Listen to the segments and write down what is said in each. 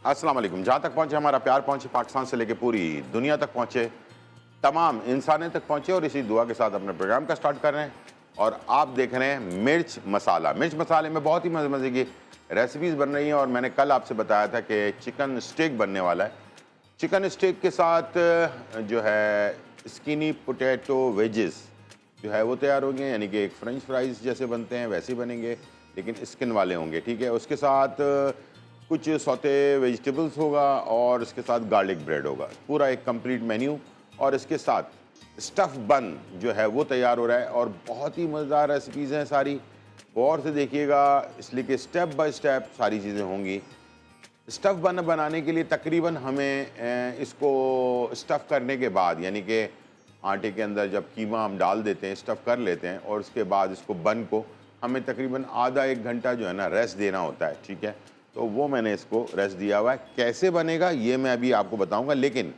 अस्सलाम वालेकुम। जहाँ तक पहुँचे हमारा प्यार, पहुँचे पाकिस्तान से लेके पूरी दुनिया तक पहुँचे, तमाम इंसानियत तक पहुँचे, और इसी दुआ के साथ अपने प्रोग्राम का स्टार्ट कर रहे हैं। और आप देख रहे हैं मिर्च मसाला। मिर्च मसाले में बहुत ही मज़े मज़े की रेसिपीज़ बन रही हैं, और मैंने कल आपसे बताया था कि चिकन स्टेक बनने वाला है। चिकन स्टेक के साथ जो है स्किनी पोटैटो वेजेस जो है वो तैयार होंगे, यानी कि एक फ्रेंच फ्राइज़ जैसे बनते हैं वैसे ही बनेंगे, लेकिन स्किन वाले होंगे, ठीक है। उसके साथ कुछ सौते वेजिटेबल्स होगा, और इसके साथ गार्लिक ब्रेड होगा, पूरा एक कंप्लीट मेन्यू। और इसके साथ स्टफ़ बन जो है वो तैयार हो रहा है, और बहुत ही मज़ेदार रेसिपीज़ हैं सारी। गौर से देखिएगा, इसलिए कि स्टेप बाय स्टेप सारी चीज़ें होंगी। स्टफ़ बन बनाने के लिए तकरीबन हमें इसको स्टफ़ करने के बाद, यानी कि आटे के अंदर जब कीमा हम डाल देते हैं, स्टफ़ कर लेते हैं, और उसके बाद इसको बन को हमें तकरीबन आधा एक घंटा जो है ना रेस्ट देना होता है, ठीक है। तो वो मैंने इसको रेस्ट दिया हुआ है। कैसे बनेगा ये मैं अभी आपको बताऊंगा, लेकिन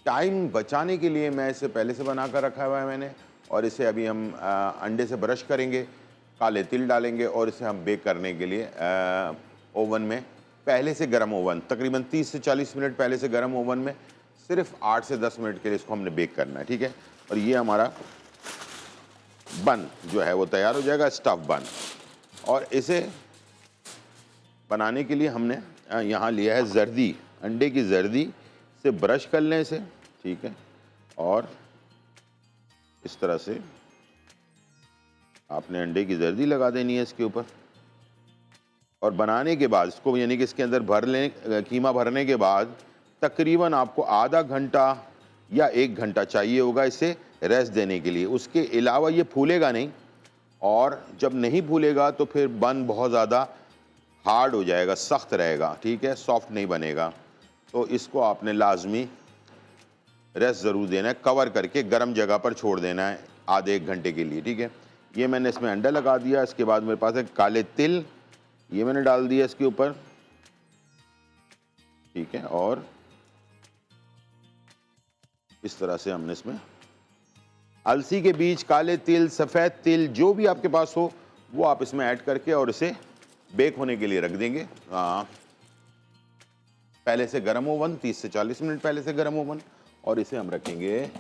टाइम बचाने के लिए मैं इसे पहले से बना कर रखा हुआ है मैंने। और इसे अभी हम अंडे से ब्रश करेंगे, काले तिल डालेंगे, और इसे हम बेक करने के लिए ओवन में, पहले से गर्म ओवन, तकरीबन 30 से 40 मिनट पहले से गर्म ओवन में सिर्फ 8 से 10 मिनट के लिए इसको हमने बेक करना है, ठीक है। और ये हमारा बन जो है वो तैयार हो जाएगा, स्टफ़ बन। और इसे बनाने के लिए हमने यहाँ लिया है जर्दी, अंडे की जर्दी से ब्रश कर लें इसे, ठीक है। और इस तरह से आपने अंडे की जर्दी लगा देनी है इसके ऊपर। और बनाने के बाद इसको, यानी कि इसके अंदर भर लें, कीमा भरने के बाद तकरीबन आपको आधा घंटा या 1 घंटा चाहिए होगा इसे रेस्ट देने के लिए। उसके अलावा ये फूलेगा नहीं, और जब नहीं फूलेगा तो फिर बन बहुत ज़्यादा हार्ड हो जाएगा, सख्त रहेगा, ठीक है, सॉफ्ट नहीं बनेगा। तो इसको आपने लाजमी रेस्ट ज़रूर देना है, कवर करके गर्म जगह पर छोड़ देना है आधे 1 घंटे के लिए, ठीक है। ये मैंने इसमें अंडा लगा दिया। इसके बाद मेरे पास है काले तिल, ये मैंने डाल दिया इसके ऊपर, ठीक है। और इस तरह से हमने इसमें अलसी के बीज, काले तिल, सफ़ेद तिल, जो भी आपके पास हो वो आप इसमें ऐड करके और इसे बेक होने के लिए रख देंगे। पहले से गर्म ओवन, 30 से 40 मिनट पहले से गर्म ओवन, और इसे हम रखेंगे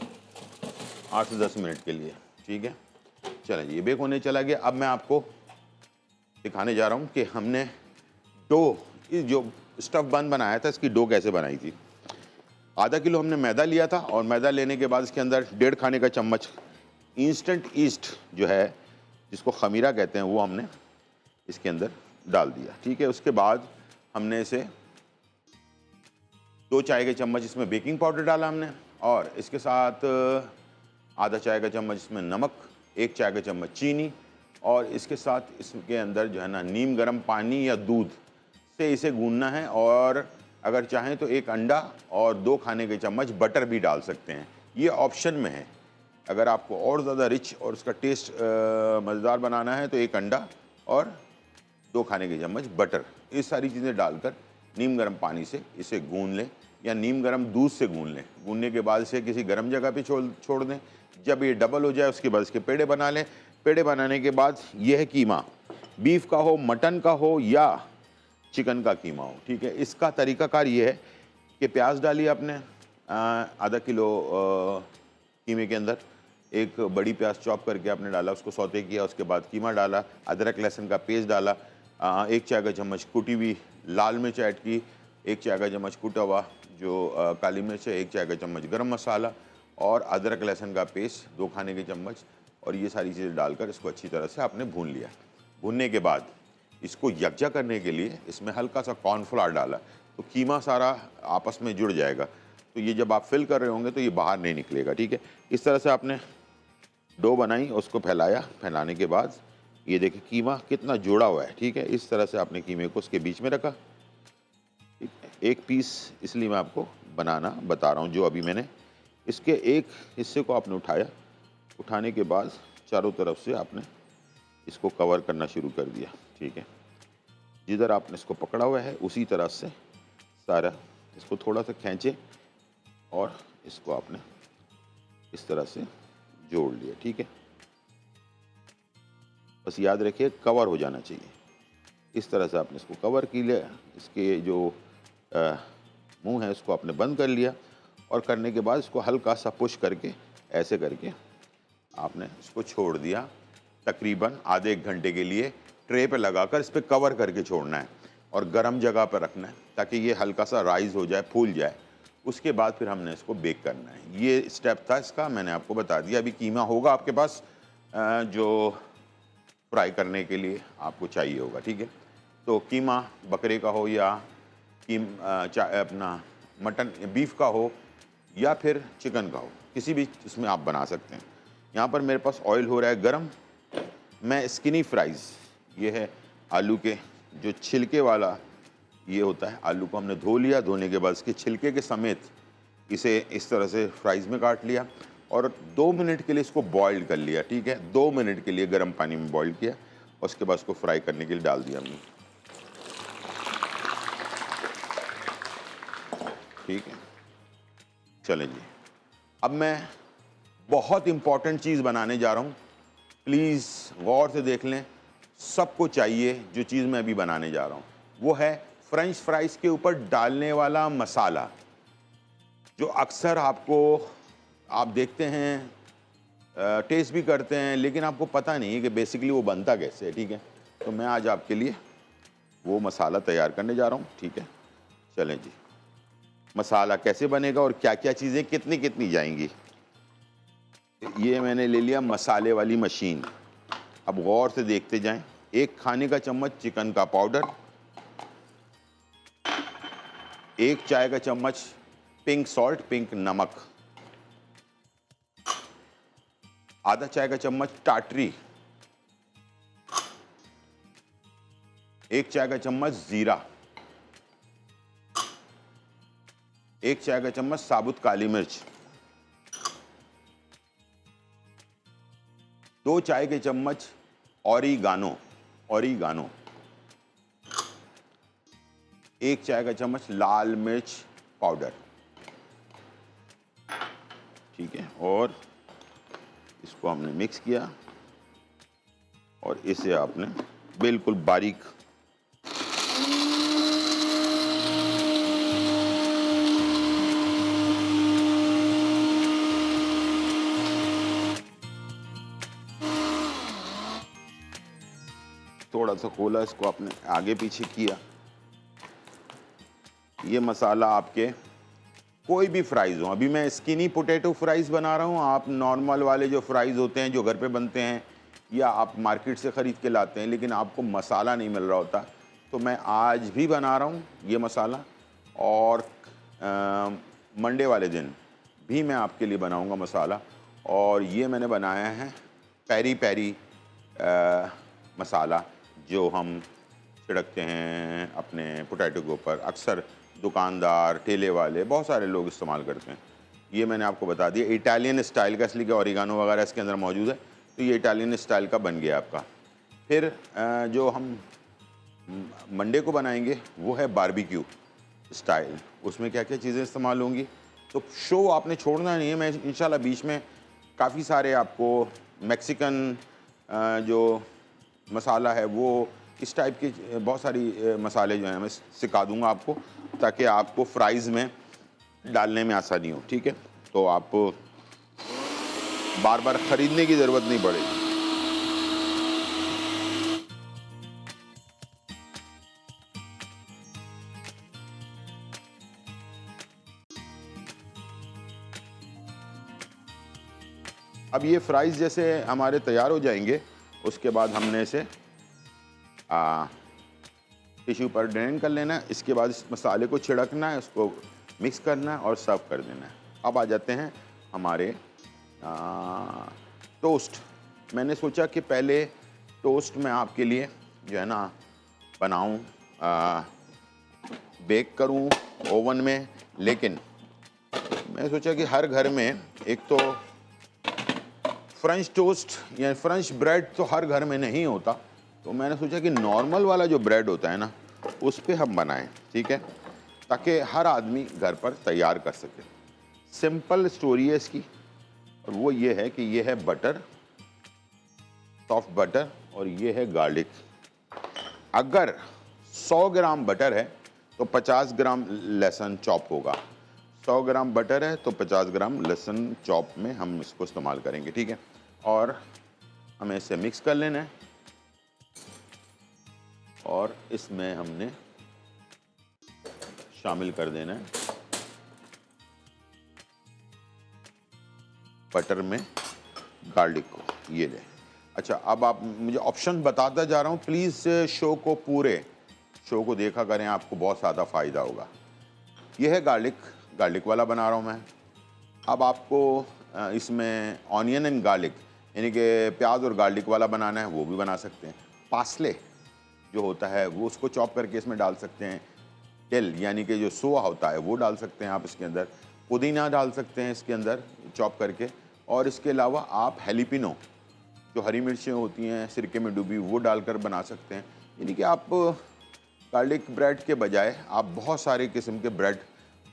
8 से 10 मिनट के लिए, ठीक है। चलें, ये बेक होने चला गया। अब मैं आपको दिखाने जा रहा हूँ कि हमने डो, इस जो स्टफ़ बन बनाया था इसकी डो कैसे बनाई थी। आधा किलो हमने मैदा लिया था, और मैदा लेने के बाद इसके अंदर 1.5 खाने का चम्मच इंस्टेंट ईस्ट जो है, जिसको खमीरा कहते हैं, वो हमने इसके अंदर डाल दिया, ठीक है। उसके बाद हमने इसे 2 चाय के चम्मच इसमें बेकिंग पाउडर डाला हमने, और इसके साथ आधा चाय का चम्मच इसमें नमक, 1 चाय का चम्मच चीनी, और इसके साथ इसके अंदर जो है ना नीम गर्म पानी या दूध से इसे गूंदना है। और अगर चाहें तो 1 अंडा और 2 खाने के चम्मच बटर भी डाल सकते हैं, ये ऑप्शन में है। अगर आपको और ज़्यादा रिच और उसका टेस्ट मज़ेदार बनाना है तो 1 अंडा और 2 खाने के चम्मच बटर, ये सारी चीज़ें डालकर नीम गर्म पानी से इसे गूंद लें, या नीम गर्म दूध से गूंद लें। गूंदने के बाद इसे किसी गर्म जगह पे छोड़ दें। जब ये डबल हो जाए उसके बाद इसके पेड़े बना लें। पेड़े बनाने के बाद ये है कीमा, बीफ का हो, मटन का हो, या चिकन का कीमा हो, ठीक है। इसका तरीकाकार ये है कि प्याज डालिए आपने आधा किलो कीमे के अंदर, 1 बड़ी प्याज चॉप करके आपने डाला, उसको सौते किया, उसके बाद कीमा डाला, अदरक लहसुन का पेस्ट डाला, 1 चाय का चम्मच कुटी हुई लाल मिर्च ऐड की, 1 चाय का चम्मच कुटा हुआ जो काली मिर्च है, 1 चाय का चम्मच गरम मसाला, और अदरक लहसुन का पेस्ट 2 खाने के चम्मच, और ये सारी चीज़ें डालकर इसको अच्छी तरह से आपने भून लिया। भूनने के बाद इसको यकजा करने के लिए इसमें हल्का सा कॉर्नफ्लावर डाला, तो कीमा सारा आपस में जुड़ जाएगा। तो ये जब आप फिल कर रहे होंगे तो ये बाहर नहीं निकलेगा, ठीक है। इस तरह से आपने डो बनाई, उसको फैलाया, फैलाने के बाद ये देखिए कीमा कितना जुड़ा हुआ है, ठीक है। इस तरह से आपने कीमे को उसके बीच में रखा, ठीक है। 1 पीस इसलिए मैं आपको बनाना बता रहा हूँ, जो अभी मैंने इसके एक हिस्से को आपने उठाया, उठाने के बाद चारों तरफ से आपने इसको कवर करना शुरू कर दिया, ठीक है। जिधर आपने इसको पकड़ा हुआ है उसी तरह से सारा इसको थोड़ा सा खींचे, और इसको आपने इस तरह से जोड़ लिया, ठीक है। बस याद रखिए कवर हो जाना चाहिए। इस तरह से आपने इसको कवर की लिया। इसके जो मुंह है इसको आपने बंद कर लिया और करने के बाद इसको हल्का सा पुश करके ऐसे करके आपने इसको छोड़ दिया। तकरीबन आधे 1 घंटे के लिए ट्रे पे लगाकर इस पर कवर करके छोड़ना है और गर्म जगह पर रखना है ताकि ये हल्का सा राइज हो जाए, फूल जाए। उसके बाद फिर हमने इसको बेक करना है। ये स्टेप था इसका, मैंने आपको बता दिया। अभी कीमा होगा आपके पास जो फ्राई करने के लिए आपको चाहिए होगा, ठीक है। तो कीमा बकरे का हो या अपना मटन बीफ का हो या फिर चिकन का हो, किसी भी इसमें आप बना सकते हैं। यहाँ पर मेरे पास ऑयल हो रहा है गरम। मैं स्किनी फ्राइज़, ये है आलू के जो छिलके वाला ये होता है, आलू को हमने धो लिया, धोने के बाद इसके छिलके के समेत इसे इस तरह से फ्राइज़ में काट लिया और 2 मिनट के लिए इसको बॉईल कर लिया, ठीक है। 2 मिनट के लिए गर्म पानी में बॉईल किया और उसके बाद इसको फ्राई करने के लिए डाल दिया हमने, ठीक है। चलें जी, अब मैं बहुत इम्पॉर्टेंट चीज़ बनाने जा रहा हूँ, प्लीज़ गौर से देख लें। सबको चाहिए जो चीज़ मैं अभी बनाने जा रहा हूँ, वो है फ्रेंच फ्राइज़ के ऊपर डालने वाला मसाला, जो अक्सर आप देखते हैं, टेस्ट भी करते हैं, लेकिन आपको पता नहीं है कि बेसिकली वो बनता कैसे है, ठीक है। तो मैं आज आपके लिए वो मसाला तैयार करने जा रहा हूँ, ठीक है। चलें जी, मसाला कैसे बनेगा और क्या क्या चीज़ें कितनी कितनी जाएंगी। ये मैंने ले लिया मसाले वाली मशीन। अब गौर से देखते जाएं। 1 खाने का चम्मच चिकन का पाउडर, 1 चाय का चम्मच पिंक सॉल्ट, पिंक नमक, आधा चाय का चम्मच टाटरी, 1 चाय का चम्मच जीरा, 1 चाय का चम्मच साबुत काली मिर्च, 2 चाय के चम्मच ऑरिगानो, 1 चाय का चम्मच लाल मिर्च पाउडर, ठीक है। और इसको हमने मिक्स किया और इसे आपने बिल्कुल बारीक थोड़ा सा खोला, इसको आपने आगे पीछे किया। ये मसाला आपके कोई भी फ्राइज़ हो, अभी मैं स्किनी पोटैटो फ्राइज़ बना रहा हूँ, आप नॉर्मल वाले जो फ्राइज़ होते हैं जो घर पे बनते हैं या आप मार्केट से ख़रीद के लाते हैं, लेकिन आपको मसाला नहीं मिल रहा होता, तो मैं आज भी बना रहा हूँ ये मसाला। और मंडे वाले दिन भी मैं आपके लिए बनाऊँगा मसाला। और ये मैंने बनाया है पेरी पेरी मसाला, जो हम छिड़कते हैं अपने पोटैटो के ऊपर। अक्सर दुकानदार, ठेले वाले, बहुत सारे लोग इस्तेमाल करते हैं। ये मैंने आपको बता दिया इटालियन स्टाइल का, इसलिए कि ऑरिगानो वगैरह इसके अंदर मौजूद है, तो ये इटालियन स्टाइल का बन गया आपका। फिर जो हम मंडे को बनाएंगे वो है बारबेक्यू स्टाइल। उसमें क्या क्या चीज़ें इस्तेमाल होंगी, तो शो आपने छोड़ना नहीं है। मैं इंशाल्लाह बीच में काफ़ी सारे आपको मैक्सिकन जो मसाला है वो इस टाइप की बहुत सारी मसाले जो हैं मैं सिखा दूंगा आपको, ताकि आपको फ्राइज़ में डालने में आसानी हो, ठीक है। तो आप बार बार ख़रीदने की ज़रूरत नहीं पड़ेगी। अब ये फ्राइज़ जैसे हमारे तैयार हो जाएंगे, उसके बाद हमने इसे टिश्यू पर ड्रेन कर लेना है। इसके बाद इस मसाले को छिड़कना है, उसको मिक्स करना है और सर्व कर देना है। अब आ जाते हैं हमारे टोस्ट। मैंने सोचा कि पहले टोस्ट मैं आपके लिए जो है ना बनाऊं, बेक करूं ओवन में, लेकिन मैं सोचा कि हर घर में एक तो फ्रेंच टोस्ट या फ्रेंच ब्रेड तो हर घर में नहीं होता, तो मैंने सोचा कि नॉर्मल वाला जो ब्रेड होता है ना उस पे हम बनाएं, ठीक है, ताकि हर आदमी घर पर तैयार कर सके। सिंपल स्टोरी है इसकी, और वो ये है कि ये है बटर, सॉफ्ट बटर, और ये है गार्लिक। अगर 100 ग्राम बटर है तो 50 ग्राम लहसुन चॉप होगा। 100 ग्राम बटर है तो 50 ग्राम लहसुन चॉप में हम इसको इस्तेमाल करेंगे, ठीक है। और हमें इसे मिक्स कर लेना है और इसमें हमने शामिल कर देना है बटर में गार्लिक को। ये ले। अच्छा, अब आप मुझे ऑप्शन बताता जा रहा हूँ, प्लीज़ शो को पूरे शो को देखा करें, आपको बहुत ज़्यादा फ़ायदा होगा। यह है गार्लिक वाला बना रहा हूँ मैं। अब आपको इसमें ऑनियन एंड गार्लिक यानी कि प्याज और गार्लिक वाला बनाना है, वो भी बना सकते हैं। पार्सले जो होता है वो उसको चॉप करके इसमें डाल सकते हैं। टेल यानी कि जो सोआ होता है वो डाल सकते हैं आप इसके अंदर। पुदीना डाल सकते हैं इसके अंदर चॉप करके। और इसके अलावा आप हेलिपिनो जो हरी मिर्चें होती हैं सिरके में डूबी, वो डालकर बना सकते हैं। यानी कि आप गार्लिक ब्रेड के बजाय आप बहुत सारे किस्म के ब्रेड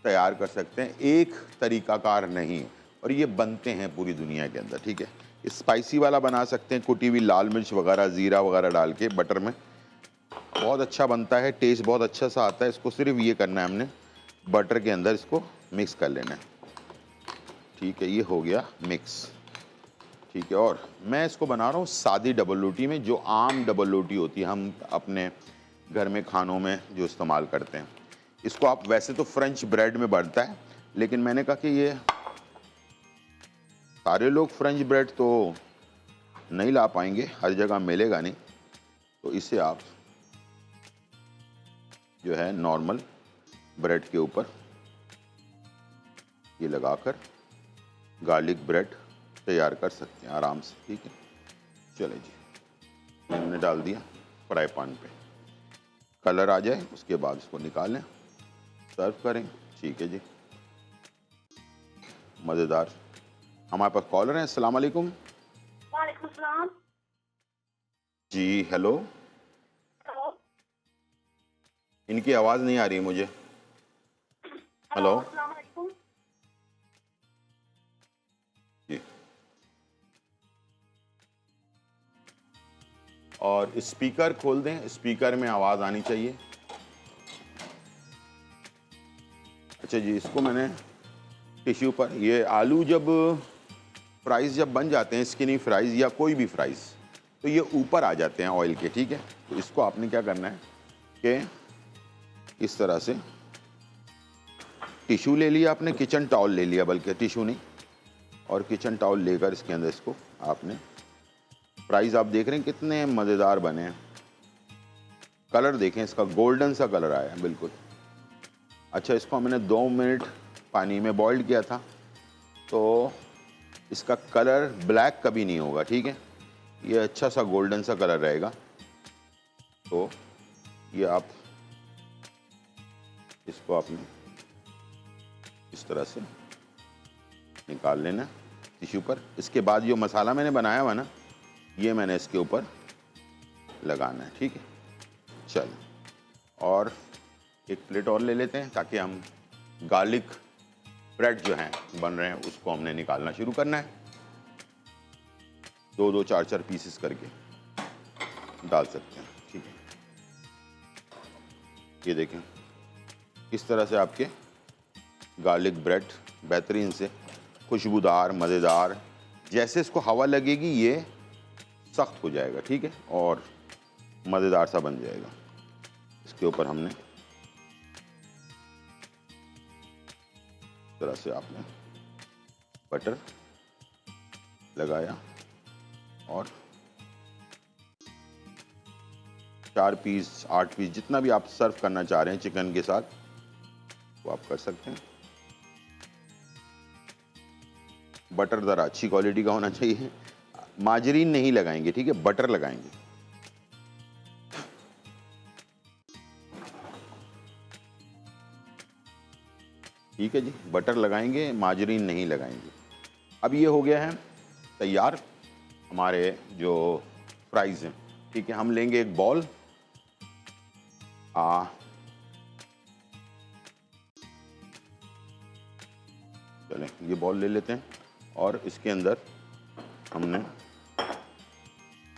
तैयार कर सकते हैं, एक तरीकाकार नहीं। और ये बनते हैं पूरी दुनिया के अंदर, ठीक है। स्पाइसी वाला बना सकते हैं, कुटी हुई लाल मिर्च वगैरह, ज़ीरा वगैरह डाल के बटर में, बहुत अच्छा बनता है, टेस्ट बहुत अच्छा सा आता है। इसको सिर्फ ये करना है, हमने बटर के अंदर इसको मिक्स कर लेना है, ठीक है। ये हो गया मिक्स, ठीक है। और मैं इसको बना रहा हूँ सादी डबल रोटी में, जो आम डबल रोटी होती है, हम अपने घर में खानों में जो इस्तेमाल करते हैं। इसको आप वैसे तो फ्रेंच ब्रेड में बनता है, लेकिन मैंने कहा कि ये सारे लोग फ्रेंच ब्रेड तो नहीं ला पाएंगे, हर जगह मिलेगा नहीं, तो इसे आप जो है नॉर्मल ब्रेड के ऊपर ये लगाकर गार्लिक ब्रेड तैयार कर सकते हैं आराम से, ठीक है। चले जी, हमने डाल दिया फ्राई पैन पे, कलर आ जाए उसके बाद इसको निकालें, सर्व करें, ठीक है जी, मज़ेदार। हमारे पास कॉलर हैं। अस्सलाम वालेकुम। वालेकुम सलाम। जी हेलो। हेलो। इनकी आवाज़ नहीं आ रही है मुझे। हेलो। अस्सलाम वालेकुम। जी, और स्पीकर खोल दें, स्पीकर में आवाज़ आनी चाहिए। अच्छा जी, इसको मैंने टिश्यू पर, ये आलू जब फ्राइज़ जब बन जाते हैं, स्किनी फ्राइज़ या कोई भी फ्राइज़, तो ये ऊपर आ जाते हैं ऑयल के, ठीक है। तो इसको आपने क्या करना है कि इस तरह से टिश्यू ले लिया आपने, किचन टॉवल ले लिया, बल्कि टिश्यू नहीं, और किचन टॉवल लेकर इसके अंदर इसको आपने, फ्राइज़ आप देख रहे हैं कितने मज़ेदार बने हैं, कलर देखें इसका, गोल्डन सा कलर आया है बिल्कुल। अच्छा, इसको हमने 2 मिनट पानी में बॉइल्ड किया था, तो इसका कलर ब्लैक कभी नहीं होगा, ठीक है। ये अच्छा सा गोल्डन सा कलर रहेगा। तो ये आप इसको आपने इस तरह से निकाल लेना टिश्यू पर। इसके बाद जो मसाला मैंने बनाया हुआ ना, ये मैंने इसके ऊपर लगाना है, ठीक है। चलिए, और एक प्लेट और ले लेते हैं ताकि हम गार्लिक ब्रेड जो हैं बन रहे हैं उसको हमने निकालना शुरू करना है। 2-2, 4-4 पीसेस करके डाल सकते हैं, ठीक है। ये देखें इस तरह से आपके गार्लिक ब्रेड बेहतरीन से खुशबूदार, मज़ेदार, जैसे इसको हवा लगेगी ये सख्त हो जाएगा, ठीक है, और मज़ेदार सा बन जाएगा। इसके ऊपर हमने इस तरह से आपने बटर लगाया और 4 पीस, 8 पीस, जितना भी आप सर्व करना चाह रहे हैं चिकन के साथ वो आप कर सकते हैं। बटर ज़रा अच्छी क्वालिटी का होना चाहिए, माजरीन नहीं लगाएंगे, ठीक है, बटर लगाएंगे। ठीक है जी, बटर लगाएंगे, माजरीन नहीं लगाएंगे। अब ये हो गया है तैयार हमारे जो फ्राइज़ हैं, ठीक है। हम लेंगे एक बॉल, चलें ये बॉल ले लेते हैं और इसके अंदर हमने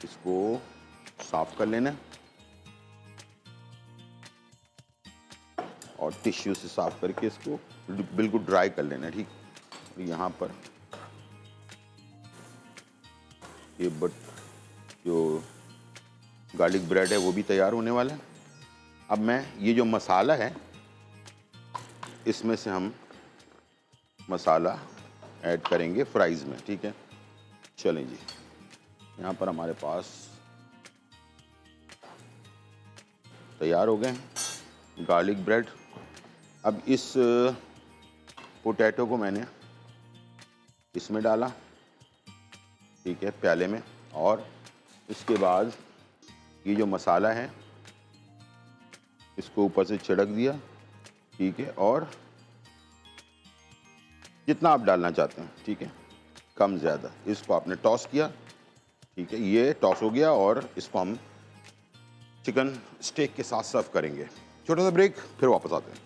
इसको साफ कर लेना है। और टिश्यू से साफ करके इसको बिल्कुल ड्राई कर लेना है, ठीक। और यहाँ पर ये जो गार्लिक ब्रेड है वो भी तैयार होने वाला है। अब मैं ये जो मसाला है इसमें से हम मसाला ऐड करेंगे फ्राइज़ में, ठीक है। चलें जी, यहाँ पर हमारे पास तैयार हो गए हैं गार्लिक ब्रेड। अब इस पोटैटो को मैंने इसमें डाला, ठीक है, प्याले में, और इसके बाद ये जो मसाला है इसको ऊपर से छिड़क दिया, ठीक है, और जितना आप डालना चाहते हैं, ठीक है, कम ज़्यादा, इसको आपने टॉस किया, ठीक है, ये टॉस हो गया और इसको हम चिकन स्टेक के साथ सर्व करेंगे। छोटा सा ब्रेक, फिर वापस आते हैं।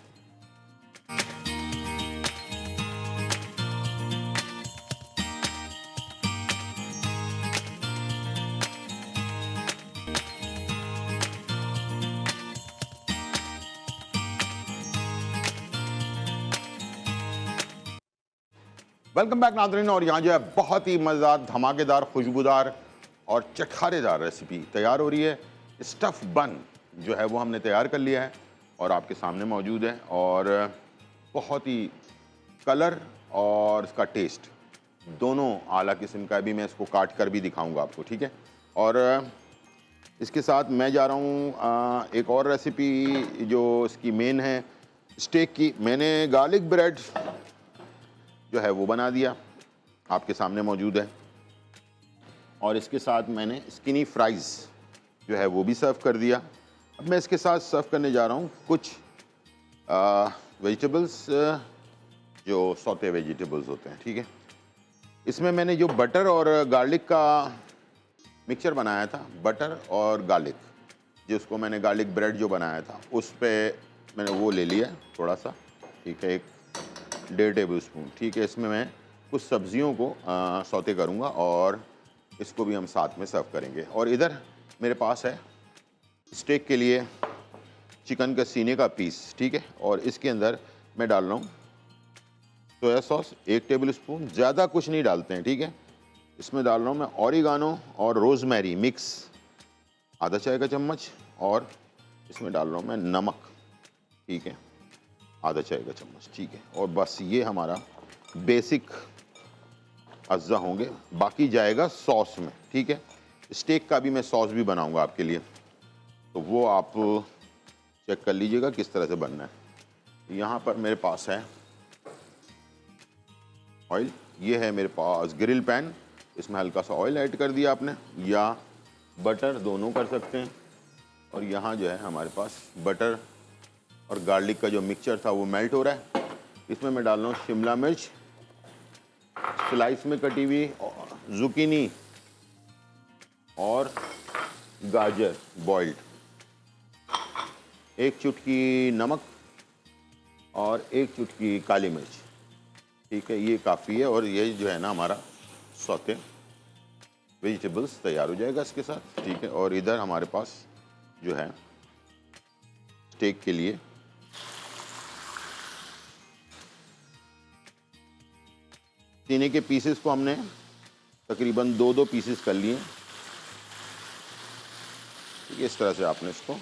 वेलकम बैक नाज़रीन। और यहाँ जो है बहुत ही मज़ेदार, धमाकेदार, खुशबूदार और चटखारेदार रेसिपी तैयार हो रही है। स्टफ़ बन जो है वो हमने तैयार कर लिया है और आपके सामने मौजूद है, और बहुत ही कलर और इसका टेस्ट दोनों आला किस्म का है। अभी मैं इसको काट कर भी दिखाऊंगा आपको, ठीक है। और इसके साथ मैं जा रहा हूँ एक और रेसिपी जो इसकी मेन है स्टेक की। मैंने गार्लिक ब्रेड जो है वो बना दिया, आपके सामने मौजूद है, और इसके साथ मैंने स्किनी फ्राइज़ जो है वो भी सर्व कर दिया। अब मैं इसके साथ सर्व करने जा रहा हूँ कुछ वेजिटेबल्स, जो सौते वेजिटेबल्स होते हैं, ठीक है। इसमें मैंने जो बटर और गार्लिक का मिक्सचर बनाया था, बटर और गार्लिक, जिसको मैंने गार्लिक ब्रेड जो बनाया था उस पर मैंने वो ले लिया थोड़ा सा, ठीक है, 1.5 टेबल स्पून, ठीक है। इसमें मैं कुछ सब्जियों को सौते करूँगा और इसको भी हम साथ में सर्व करेंगे। और इधर मेरे पास है स्टेक के लिए चिकन का सीने का पीस, ठीक है, और इसके अंदर मैं डाल रहा हूँ सोया सॉस 1 टेबल स्पून, ज़्यादा कुछ नहीं डालते हैं, ठीक है। इसमें डाल रहा हूँ मैं ऑरिगानो और रोज़मेरी मिक्स आधा चाय का चम्मच, और इसमें डाल रहा हूँ मैं नमक, ठीक है, आधा चाय का चम्मच, ठीक है। और बस ये हमारा बेसिक अज्जा होंगे, बाकी जाएगा सॉस में, ठीक है। स्टेक का भी मैं सॉस भी बनाऊंगा आपके लिए, तो वो आप चेक कर लीजिएगा किस तरह से बनना है। यहाँ पर मेरे पास है ऑयल, ये है मेरे पास ग्रिल पैन, इसमें हल्का सा ऑयल ऐड कर दिया आपने, या बटर, दोनों कर सकते हैं। और यहाँ जो है हमारे पास बटर और गार्लिक का जो मिक्सचर था वो मेल्ट हो रहा है। इसमें मैं डाल रहा हूँ शिमला मिर्च स्लाइस में कटी हुई, जुकीनी और गाजर बॉइल्ड, 1 चुटकी नमक और 1 चुटकी काली मिर्च, ठीक है, ये काफ़ी है। और ये जो है ना हमारा सौते वेजिटेबल्स तैयार हो जाएगा इसके साथ, ठीक है। और इधर हमारे पास जो है स्टेक के लिए सीने के पीसेस को हमने तकरीबन 2-2 पीसेस कर लिए, ठीक है। इस तरह से आपने इसको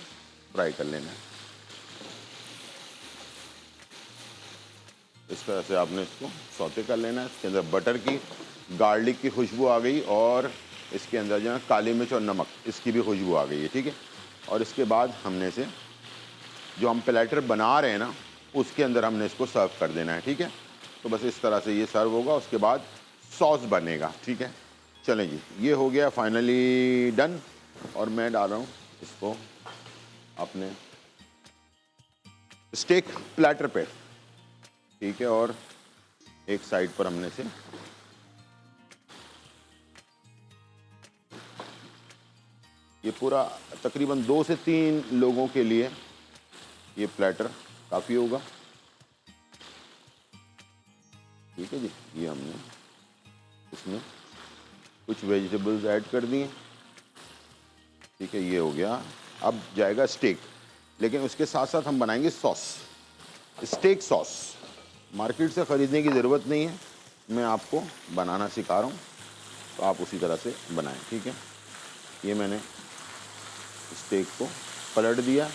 फ्राई कर लेना है, इस तरह से आपने इसको सौते कर लेना है। इसके अंदर बटर की, गार्लिक की खुशबू आ गई, और इसके अंदर जो है काली मिर्च और नमक, इसकी भी खुशबू आ गई है, ठीक है। और इसके बाद हमने से जो हम प्लेटर बना रहे हैं ना, उसके अंदर हमने इसको सर्व कर देना है, ठीक है। तो बस इस तरह से ये सर्व होगा, उसके बाद सॉस बनेगा, ठीक है। चलें जी, ये हो गया फाइनली डन, और मैं डाल रहा हूँ इसको अपने स्टेक प्लेटर पे, ठीक है। और एक साइड पर हमने से ये पूरा तकरीबन 2 से 3 लोगों के लिए ये प्लेटर काफ़ी होगा, ठीक है जी। ये हमने इसमें कुछ वेजिटेबल्स ऐड कर दिए, ठीक है, ये हो गया। अब जाएगा स्टेक, लेकिन उसके साथ साथ हम बनाएंगे सॉस, स्टेक सॉस मार्केट से ख़रीदने की ज़रूरत नहीं है, मैं आपको बनाना सिखा रहा हूँ, तो आप उसी तरह से बनाएं, ठीक है। ये मैंने स्टेक को पलट दिया,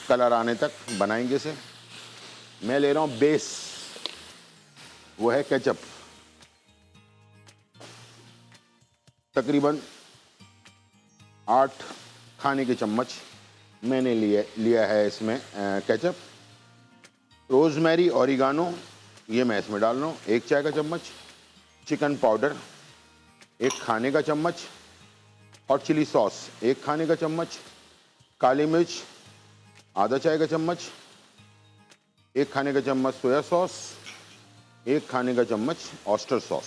कलर आने तक बनाएंगे इसे। मैं ले रहा हूँ बेस, वो है केचप, तकरीबन 8 खाने के चम्मच मैंने लिया है इसमें केचप। रोज़मेरी ऑरिगानो ये मैं इसमें डाल रहा हूँ 1 चाय का चम्मच। चिकन पाउडर 1 खाने का चम्मच। हॉट चिली सॉस 1 खाने का चम्मच। काली मिर्च आधा चाय का चम्मच। 1 खाने का चम्मच सोया सॉस। 1 खाने का चम्मच ऑयस्टर सॉस,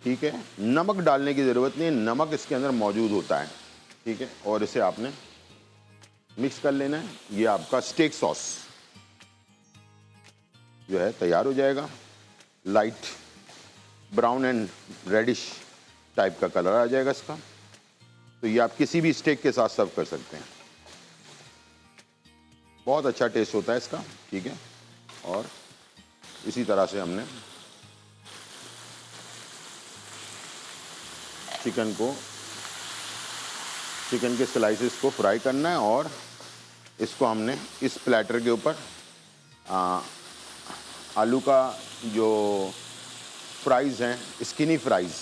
ठीक है। नमक डालने की ज़रूरत नहीं है, नमक इसके अंदर मौजूद होता है, ठीक है। और इसे आपने मिक्स कर लेना है। ये आपका स्टेक सॉस जो है तैयार हो जाएगा। Light brown and reddish type का कलर आ जाएगा इसका। तो ये आप किसी भी स्टेक के साथ सर्व कर सकते हैं, बहुत अच्छा टेस्ट होता है इसका, ठीक है। और इसी तरह से हमने चिकन के स्लाइसेस को फ्राई करना है और इसको हमने इस प्लेटर के ऊपर आलू का जो फ्राइज़ हैं, स्किनी फ्राइज़,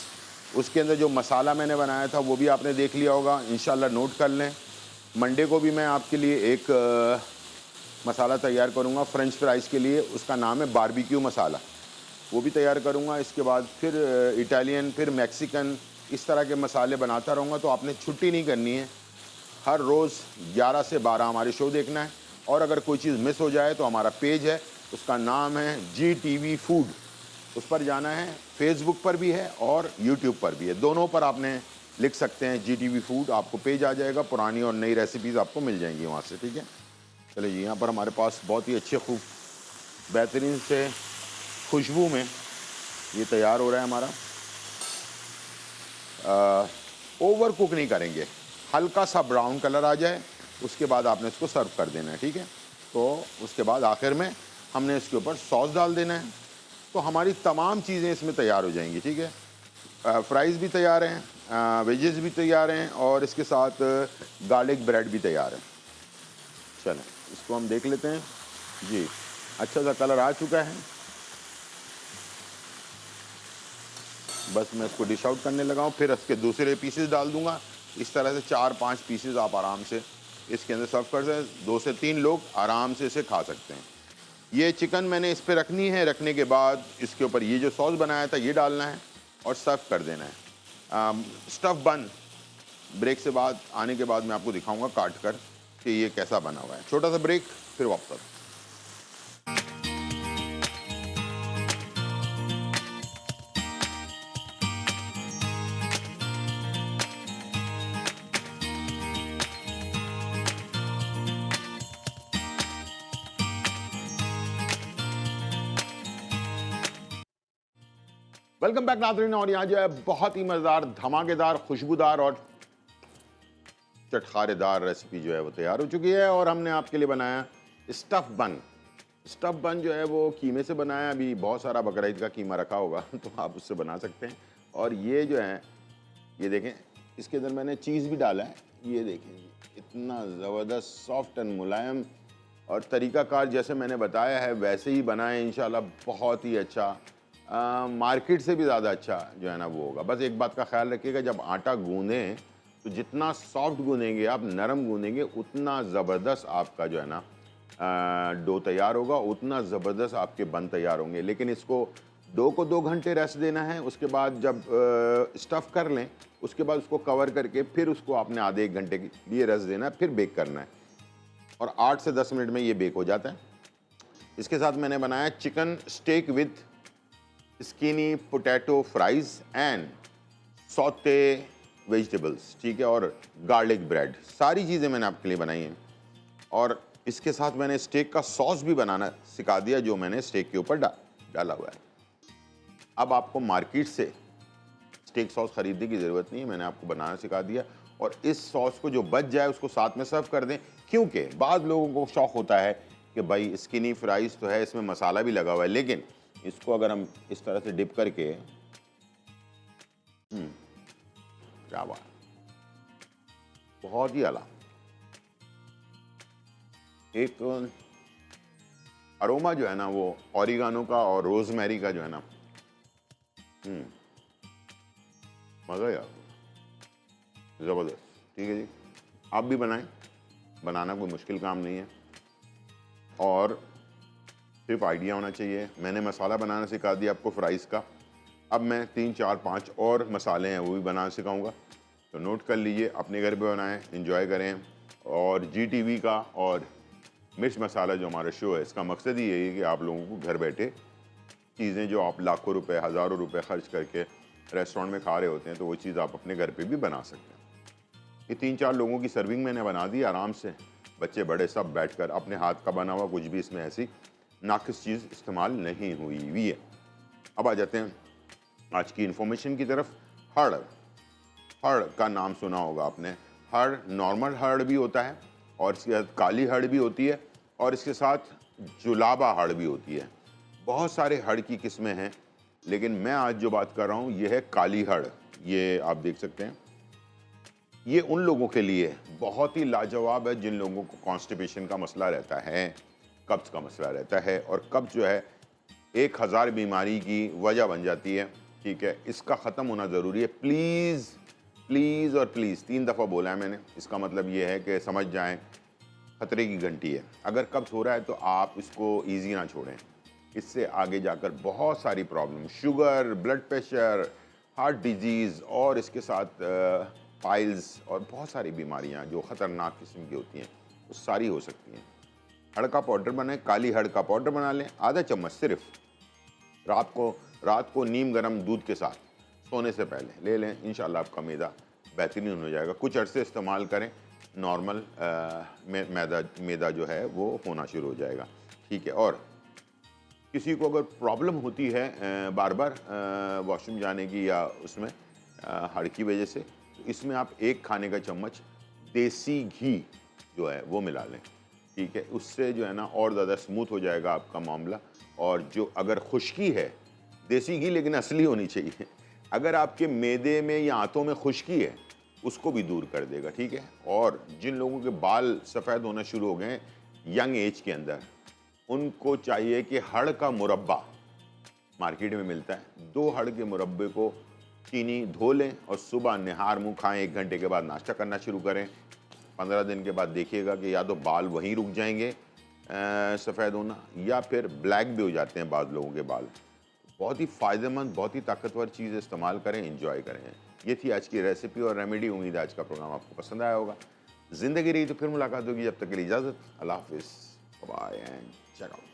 उसके अंदर जो मसाला मैंने बनाया था वो भी आपने देख लिया होगा, इंशाल्लाह नोट कर लें। मंडे को भी मैं आपके लिए एक मसाला तैयार करूँगा फ्रेंच फ्राइज़ के लिए, उसका नाम है बारबेक्यू मसाला, वो भी तैयार करूँगा। इसके बाद फिर इटालियन, फिर मैक्सिकन, इस तरह के मसाले बनाता रहूँगा। तो आपने छुट्टी नहीं करनी है, हर रोज़ 11 से 12 हमारे शो देखना है। और अगर कोई चीज़ मिस हो जाए तो हमारा पेज है, उसका नाम है GTV फूड, उस पर जाना है। फेसबुक पर भी है और यूट्यूब पर भी है, दोनों पर आपने लिख सकते हैं GTV फूड, आपको पेज आ जाएगा, पुरानी और नई रेसिपीज़ आपको मिल जाएंगी वहाँ से, ठीक है। चलिए जी, यहाँ पर हमारे पास बहुत ही अच्छे खूब बेहतरीन से खुशबू में ये तैयार हो रहा है हमारा। ओवर कुक नहीं करेंगे, हल्का सा ब्राउन कलर आ जाए उसके बाद आपने इसको सर्व कर देना है, ठीक है। तो उसके बाद आखिर में हमने इसके ऊपर सॉस डाल देना है। तो हमारी तमाम चीज़ें इसमें तैयार हो जाएंगी, ठीक है। फ्राइज़ भी तैयार हैं, वेजेस भी तैयार हैं और इसके साथ गार्लिक ब्रेड भी तैयार है। चलें इसको हम देख लेते हैं जी। अच्छा सा कलर आ चुका है, बस मैं इसको डिश आउट करने लगा हूँ। फिर इसके दूसरे पीसेस डाल दूंगा। इस तरह से 4-5 पीसेस आप आराम से इसके अंदर सर्व कर सकते हैं। 2 से 3 लोग आराम से इसे खा सकते हैं। ये चिकन मैंने इस पे रखनी है, रखने के बाद इसके ऊपर ये जो सॉस बनाया था ये डालना है और सर्व कर देना है। स्टफ़ बन ब्रेक से बाद आने के बाद मैं आपको दिखाऊंगा काट कर कि ये कैसा बना हुआ है। छोटा सा ब्रेक, फिर वापस। वेलकम बैक नाज़रीन। और यहाँ जो है बहुत ही मज़ेदार, धमाकेदार, खुशबूदार और चटखारेदार रेसिपी जो है वो तैयार हो चुकी है। और हमने आपके लिए बनाया स्टफ़ बन। स्टफ़ बन जो है वो कीमे से बनाया। अभी बहुत सारा बकरा ईद का कीमा रखा होगा तो आप उससे बना सकते हैं। और ये जो है, ये देखें, इसके अंदर मैंने चीज़ भी डाला है। ये देखें, इतना ज़बरदस्त, सॉफ्ट एंड मुलायम। और तरीक़ाकार जैसे मैंने बताया है वैसे ही बनाए, इंशाल्लाह बहुत ही अच्छा, मार्केट से भी ज़्यादा अच्छा जो है ना वो होगा। बस एक बात का ख्याल रखिएगा, जब आटा गूँधें तो जितना सॉफ्ट गूँधेंगे आप, नरम गूँधेंगे, उतना ज़बरदस्त आपका जो है ना डो तैयार होगा, उतना ज़बरदस्त आपके बन तैयार होंगे। लेकिन इसको डो को 2 घंटे रेस्ट देना है। उसके बाद जब स्टफ़ कर लें उसके बाद उसको कवर करके फिर उसको आपने आधे 1 घंटे के लिए रेस्ट देना है, फिर बेक करना है। और 8 से 10 मिनट में ये बेक हो जाता है। इसके साथ मैंने बनाया chicken steak with skinny potato fries and sauté vegetables, ठीक है, और गार्लिक ब्रेड। सारी चीज़ें मैंने आपके लिए बनाई हैं। और इसके साथ मैंने स्टेक का सॉस भी बनाना सिखा दिया, जो मैंने स्टेक के ऊपर डाला हुआ है। अब आपको मार्केट से स्टेक सॉस ख़रीदने की ज़रूरत नहीं है, मैंने आपको बनाना सिखा दिया। और इस सॉस को जो बच जाए उसको साथ में सर्व कर दें, क्योंकि बाद लोगों को शौक़ होता है कि भाई स्किनी फ्राइज़ तो है, इसमें मसाला भी लगा हुआ है, लेकिन इसको अगर हम इस तरह से डिप करके क्या बात, बहुत ही आला। एक अरोमा जो है ना वो ऑरिगानो का और रोजमेरी का जो है ना, मज़ा ही आ गया, ज़बरदस्त। ठीक है जी, आप भी बनाएं, बनाना कोई मुश्किल काम नहीं है और सिर्फ आइडिया होना चाहिए। मैंने मसाला बनाना सिखा दिया आपको फ्राइज़ का, अब मैं 3 4 5 और मसाले हैं वो भी बनाना सिखाऊंगा, तो नोट कर लीजिए, अपने घर पे बनाएं, एंजॉय करें। और GTV का और मिर्च मसाला जो हमारा शो है, इसका मकसद ही यही है कि आप लोगों को घर बैठे चीज़ें जो आप लाखों रुपए हज़ारों रुपए खर्च करके रेस्टोरेंट में खा रहे होते हैं, तो वो चीज़ आप अपने घर पे भी बना सकते हैं। ये 3 4 लोगों की सर्विंग मैंने बना दी आराम से, बच्चे बड़े सब बैठकर, अपने हाथ का बना हुआ, कुछ भी इसमें ऐसी नाकिस चीज़ इस्तेमाल नहीं हुई हुई है। अब आ जाते हैं आज की इन्फॉर्मेशन की तरफ। हड़, हड़ का नाम सुना होगा आपने। हड़ नॉर्मल हड़ भी होता है और इसके साथ काली हड़ भी होती है और इसके साथ जुलाबा हड़ भी होती है। बहुत सारे हड़ की किस्में हैं, लेकिन मैं आज जो बात कर रहा हूँ ये है काली हड़। ये आप देख सकते हैं, ये उन लोगों के लिए बहुत ही लाजवाब है जिन लोगों को कॉन्स्टिपेशन का मसला रहता है, कब्ज़ का मसला रहता है, और कब्ज़ जो है 1000 बीमारी की वजह बन जाती है। ठीक है, इसका ख़त्म होना ज़रूरी है। प्लीज़ प्लीज़ और प्लीज़ 3 दफ़ा बोला है मैंने, इसका मतलब ये है कि समझ जाएं खतरे की घंटी है। अगर कब्ज़ हो रहा है तो आप इसको ईजी ना छोड़ें, इससे आगे जाकर बहुत सारी problem, sugar, blood pressure, heart disease और इसके साथ पाइल्स और बहुत सारी बीमारियां जो ख़तरनाक किस्म की होती हैं वो सारी हो सकती हैं। हड़ का पाउडर बनाएं, काली हड़ का पाउडर बना लें, आधा चम्मच सिर्फ रात को नीम गर्म दूध के साथ सोने से पहले ले लें, इंशाल्लाह आपका मैदा बेहतरीन हो जाएगा। कुछ अरसे इस्तेमाल करें, नॉर्मल मैदा जो है वो होना शुरू हो जाएगा। ठीक है, और किसी को अगर प्रॉब्लम होती है बार बार वॉशरूम जाने की या उसमें हड़ की वजह से, तो इसमें आप 1 खाने का चम्मच देसी घी जो है वो मिला लें। ठीक है, उससे जो है ना और ज़्यादा स्मूथ हो जाएगा आपका मामला। और जो अगर खुश्की है, देसी घी लेकिन असली होनी चाहिए, अगर आपके मैदे में या आंतों में खुश्की है उसको भी दूर कर देगा। ठीक है, और जिन लोगों के बाल सफ़ेद होना शुरू हो गए यंग एज के अंदर, उनको चाहिए कि हड़ का मुरब्बा मार्केट में मिलता है, 2 हड़ के मुरब्बे को चीनी धो लें और सुबह निहार मुँह खाएं, 1 घंटे के बाद नाश्ता करना शुरू करें। 15 दिन के बाद देखिएगा कि या तो बाल वहीं रुक जाएंगे सफ़ेद होना, या फिर ब्लैक भी हो जाते हैं बाद लोगों के बाल। बहुत ही फ़ायदेमंद, बहुत ही ताकतवर चीज़ इस्तेमाल करें, एंजॉय करें। ये थी आज की रेसिपी और रेमेडी। उम्मीद है आज का प्रोग्राम आपको पसंद आया होगा। ज़िंदगी रही तो फिर मुलाकात होगी, जब तक के लिए इजाज़त, अल्लाह हाफिज़, बाय एंड चेक आउट।